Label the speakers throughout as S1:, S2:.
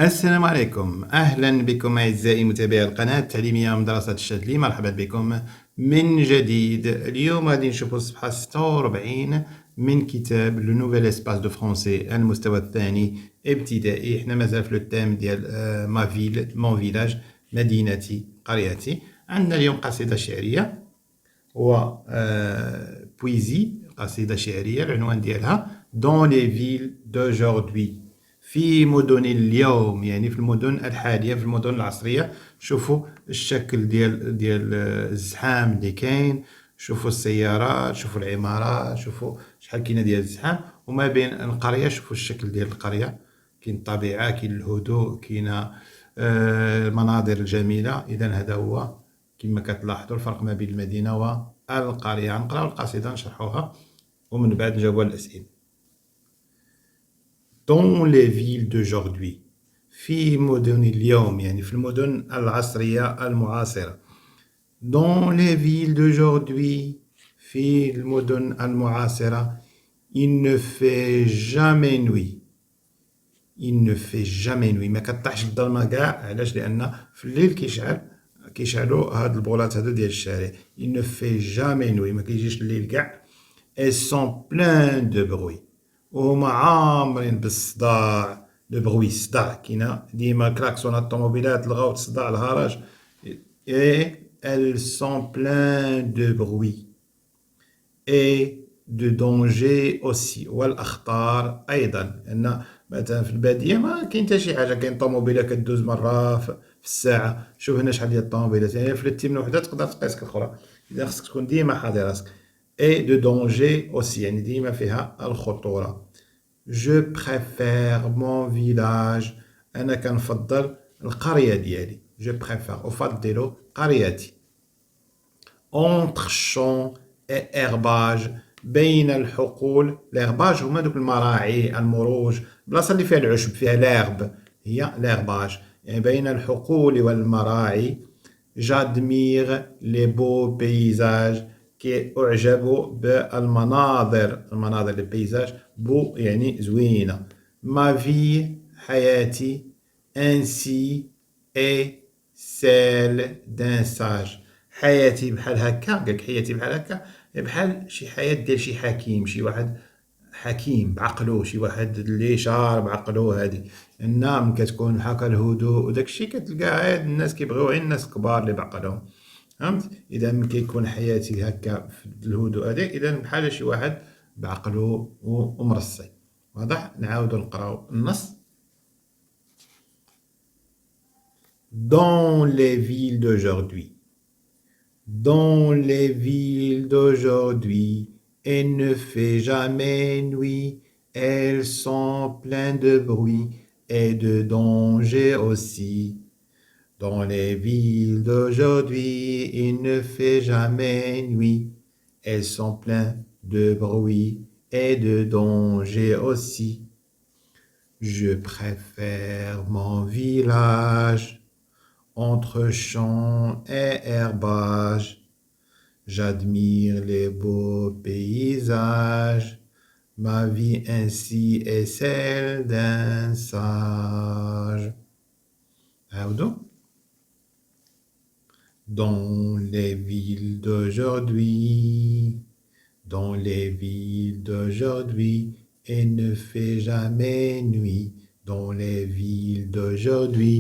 S1: السلام عليكم، أهلا بكم أعزائي متابعي القناة التعليمية مدرسة الشاذلي. مرحبا بكم من جديد. اليوم غادي نشوفوا الصفحة 46 من كتاب لو نوفيل اسباس دو فرونسي المستوى الثاني ابتدائي. احنا مازال في لو تام ديال ما فيل مون فيلاج، مدينتي قريتي. عندنا اليوم قصيدة شعرية و بويزي، قصيدة شعرية العنوان ديالها دون لي فيل دوجوردي، في مدن اليوم، يعني في المدن الحالية، في المدن العصرية. شوفوا الشكل ديال الزحام اللي كاين، شوفوا السيارات، شوفوا العمارات، شوفوا شحال كاينه ديال الزحام. وما بين القرية شوفوا الشكل ديال القرية، كاين الطبيعة، كاين الهدوء، كاينه المناظر الجميلة. إذا هذا هو كما كتلاحظوا الفرق ما بين المدينة والقرية. غنقراو القصيدة نشرحوها ومن بعد نجاوبوا على الأسئلة. Dans les villes d'aujourd'hui، في مدن اليوم، يعني في المدن العصرية المعاصرة. Dans les villes d'aujourd'hui، في المدن المعاصرة. Il ne fait jamais nuit. Il ne fait jamais nuit، ما كطيحش الظلمة كاع. علاش؟ لأن في الليل كيشعلوا هاد البولات هادو ديال الشارع. Il ne fait jamais nuit، ما كيجيش الليل كاع. Elles sont pleines de bruit، وهما عامرين بالصداع. لو بغوي، الصداع، كاينه ديما كلاكسونات الطوموبيلات، الغوت، الصداع، الهرج. اي elles sont pleines de bruit et de danger aussi، والاخطار ايضا. لان مثلا في الباديه ما كاين حتى شي حاجه، كاين طوموبيله كدوز مره في الساعه. شوف هنا شحال ديال الطوموبيلات، يعني فلتي من وحده تقدر تقيسك الاخرى. اذا خصك تكون ديما حاضر راسك. اي دو دونجي اوسي، يعني ديما فيها الخطوره. جو بريفير مون فيلاج، انا كنفضل القريه ديالي. جو بريفير، افضل قريتي. اونتر شون اي ايرباج، بين الحقول. ليرباج هما دوك المراعي، المروج، بلاصه اللي فيها العشب، فيها ليرب، هي ليرباج، يعني بين الحقول والمراعي. جادمير لي بو بيزاج، كي أعجب بالمناظر. المناظر لي بيزاج، بو يعني زوينة. ما في حياتي. انسي اي سيل دان ساج، حياتي بحال هكا. قالك حياتي بحال هكا، بحال شي حياة ديال شي حكيم، شي واحد حكيم بعقلو، شي واحد اللي شار بعقلو. هادي النام كتكون هكا الهدوء وداكشي، كتلقى عاد الناس كيبغيو غير الناس كبار اللي بعقلهم. فهمت؟ اذا ملي كيكون حياتي هكا في الهدوء هذاك، اذا بحال شي واحد بعقلو ومرصي. واضح؟ نعاودو نقراو النص. Dans les villes d'aujourd'hui. Dans les villes d'aujourd'hui, il ne fait jamais nuit. Elles sont pleines de bruit et de danger aussi. Dans les villes d'aujourd'hui, il ne fait jamais nuit. Elles sont pleines de bruit et de danger aussi. Je préfère mon village entre champs et herbages. J'admire les beaux paysages. Ma vie ainsi est celle d'un sage. عاودوا. Dans les villes d'aujourd'hui, dans les villes d'aujourd'hui, il ne fait jamais nuit. Dans les villes d'aujourd'hui,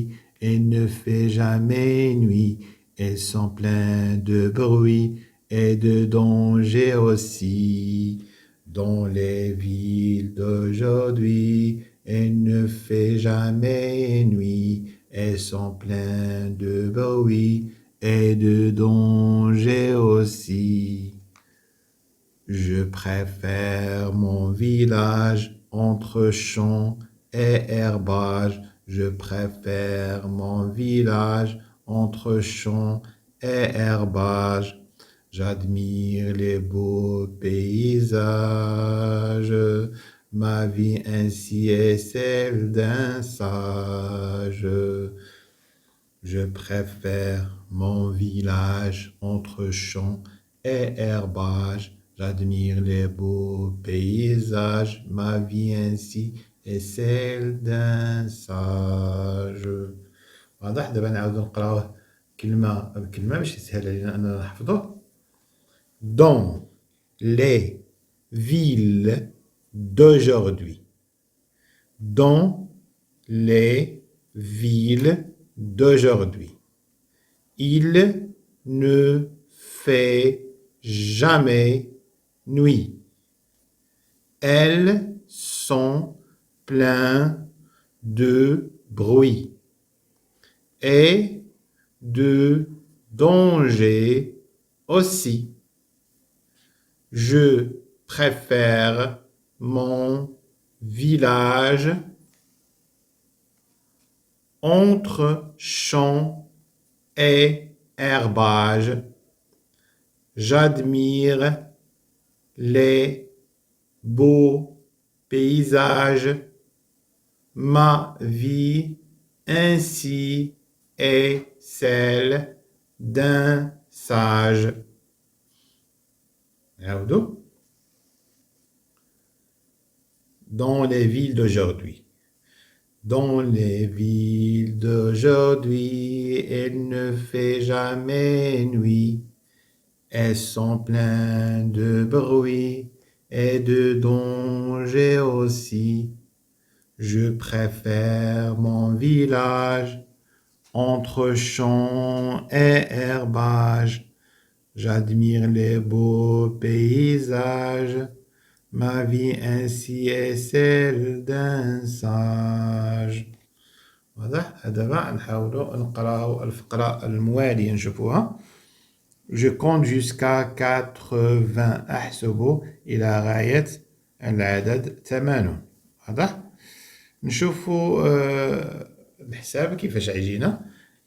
S1: il ne fait jamais nuit. Elles sont pleines de bruit et de danger aussi. Dans les villes d'aujourd'hui, il ne fait jamais nuit. Elles sont pleines de bruit et de danger aussi. Je préfère mon village entre champs et herbages. Je préfère mon village entre champs et herbages. J'admire les beaux paysages. Ma vie ainsi est celle d'un sage. Je préfère mon village entre champs et herbages. J'admire les beaux paysages. Ma vie ainsi est celle d'un sage. واضح؟ دابا نعاودو نقراوه كلمة بكلمة باش يسهل علينا أننا نحفظوه. Dans les villes d'aujourd'hui. Dans les villes d'aujourd'hui. Il ne fait jamais nuit. Elles sont pleines de bruit et de danger aussi. Je préfère mon village entre champs et herbages. J'admire les beaux paysages. Ma vie ainsi est celle d'un sage. Dans les villes d'aujourd'hui. Dans les villes d'aujourd'hui, il ne fait jamais nuit. Elles sont pleines de bruit et de danger aussi. Je préfère mon village entre champs et herbages. J'admire les beaux paysages. Ma vie ainsi est celle d'un sage. واضح؟ دابا نحاولو نقراو الفقرة الموالية نشوفوها. Je compte jusqu'à 80. أحسب إلى غاية العدد 80. واضح؟ نشوفو الحساب كيفاش عيجينا.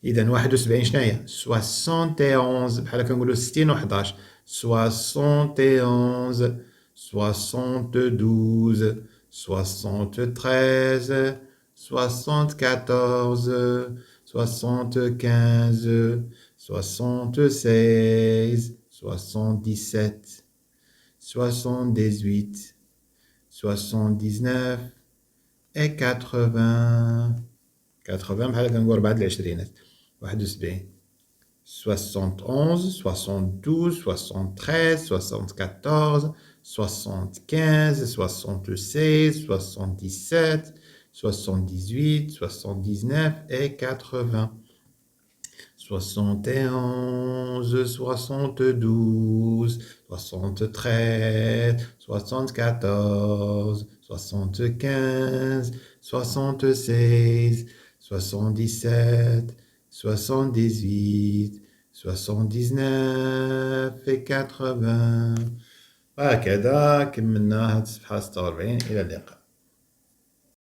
S1: إذا 71 شناهي؟ 71 بحال كنقولو 60 و 11. 71 72 73 74 75 76 77 78 79 et 80. 80 بحال كنقول 4 العشرينات. 71 71 72 73 74 75 76 77 78 79 et 80. 71 72 73 74 75 76 77 78 79 et 80. هكذا كملنا هاد الصفحة 46. إلى اللقاء.